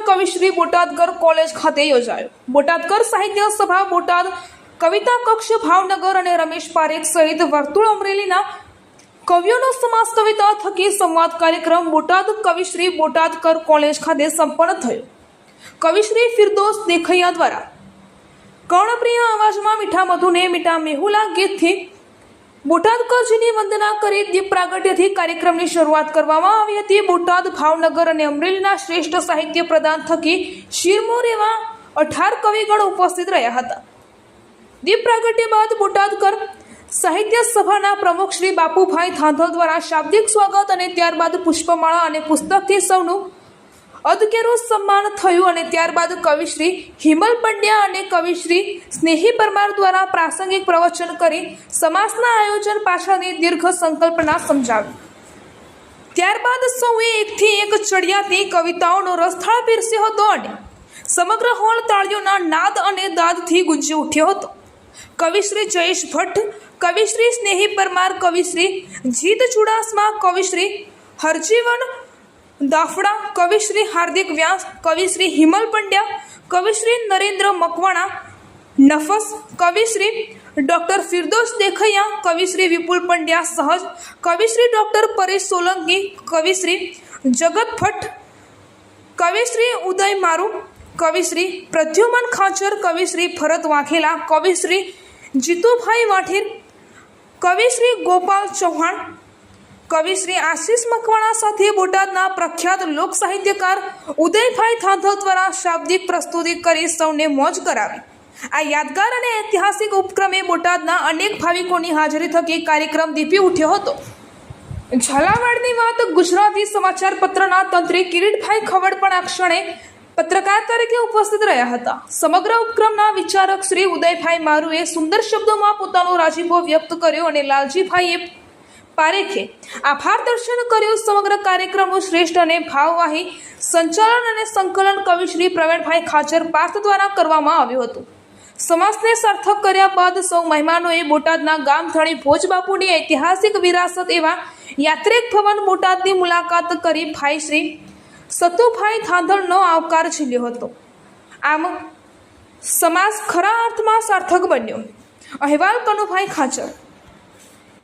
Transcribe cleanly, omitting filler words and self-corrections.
કવિશ્રી Botadkar college ખાતે યોજાયો। બોટાદકર સાહિત્ય સભા બોટાદ, કવિતા કક્ષ ભાવનગર અને રમેશ પારેખ સહિત વર્તુળ અમરેલીના કવિઓનો સમાસ કવિતા થકી સંવાદ કાર્યક્રમ બોટાદ કવિશ્રી બોટાદકર કોલેજ ખાતે સંપન્ન થયો। કવિશ્રી ફિરદોસ દેખૈયા દ્વારા કર્ણપ્રિય અવાજમાં મીઠા મધુને મીઠા મેહુલા ગીતથી બોટાદકરજીની વંદના કરી દીપ પ્રાગટ્યથી કાર્યક્રમની શરૂઆત કરવામાં આવી હતી। બોટાદ, ભાવનગર અને અમરેલીના શ્રેષ્ઠ સાહિત્ય પ્રદાન થકી શિરમોર એવા 18 કવિગણ ઉપસ્થિત રહ્યા હતા। દીપ પ્રાગટ્ય બાદ બોટાદકર સાહિત્ય સભાના પ્રમુખ શ્રી બાપુભાઈ થાંધલ દ્વારા શાબ્દિક સ્વાગત અને ત્યારબાદ પુષ્પમાળા અને પુસ્તકથી સૌનું અદકેરું સન્માન થયું અને ત્યારબાદ કવિશ્રી હિમલ પંડ્યા અને કવિશ્રી સ્નેહી પરમાર દ્વારા પ્રાસંગિક પ્રવચન કરી સમાસના આયોજન પાછળની દીર્ઘ સંકલ્પના સમજાવી। ત્યારબાદ સૌએ એકથી એક ચડિયાતી કવિતાઓનો રસથાળ પીરસ્યો હતો અને સમગ્ર હોલ તાળીઓના નાદ અને દાદથી ગુંજી ઉઠ્યો હતો। કવિશ્રી જયેશ ભટ્ટ, કવિશ્રી સ્નેહી પરમાર, કવિશ્રી જીત ચુડાસમા, કવિશ્રી હરજીવન દાફડા, કવિશ્રી હાર્દિક વ્યાસ, કવિશ્રી હિમલ પંડ્યા, કવિશ્રી નરેન્દ્ર મકવાણા નફસ, કવિશ્રી ડૉક્ટર ફિરદોસ દેખૈયા, કવિશ્રી વિપુલ પંડ્યા સહજ, કવિશ્રી ડૉક્ટર પરેશ સોલંકી, કવિશ્રી જગત ભટ્ટ, કવિશ્રી ઉદય મારુ, કવિશ્રી પ્રદ્યુમન ખાચર, કવિશ્રી ભરત વાઘેલા, કવિશ્રી જીતુભાઈ વાઠીર, કવિશ્રી ગોપાલ ચૌહાણ, કવિશ્રી આશીષ મકવાણા સાથે બોટાદના પ્રખ્યાત લોક સાહિત્યકાર ઉદયભાઈ થાંધલ દ્વારા શાબ્દિક પ્રસ્તુતિ કરી સૌને મોજ કરાવી। આ યાદગાર અને ઐતિહાસિક ઉપક્રમે બોટાદના અનેક ભાવિકોની હાજરી થકી કાર્યક્રમ દીપી ઉઠ્યો હતો। ઝાલાવાડની વાત ગુજરાતી સમાચાર પત્રના તંત્રી કિરીટભાઈ ખવડ પણ આ ક્ષણે પત્રકાર તરીકે ઉપસ્થિત રહ્યા હતા। સમગ્ર ઉપક્રમના વિચારક શ્રી ઉદયભાઈ મારુએ સુંદર શબ્દોમાં પોતાનો રાજીપો વ્યક્ત કર્યો અને લાલજીભાઈએ પારેખે આભાર દર્શન કર્યું। સમગ્ર કાર્યક્રમનું શ્રેષ્ઠ અને ભાવવાહી સંચાલન અને સંકલન કવિશ્રી પ્રવીણભાઈ ખાચર પાર્થ દ્વારા કરવામાં આવ્યું હતું। સમાસને સાર્થક કર્યા બાદ સૌ મહેમાનોએ બોટાદના ગામથળી ભોજબાપુની ઐતિહાસિક વિરાસત એવા યાત્રિક ભવન બોટાદની મુલાકાત કરી ભાઈ શ્રી સતુભાઈ થાંધલનો આવકાર ઝીલ્યો હતો। આમ સમાસ ખરા અર્થમાં સાર્થક બન્યો। અહેવાલ કનુભાઈ ખાચર।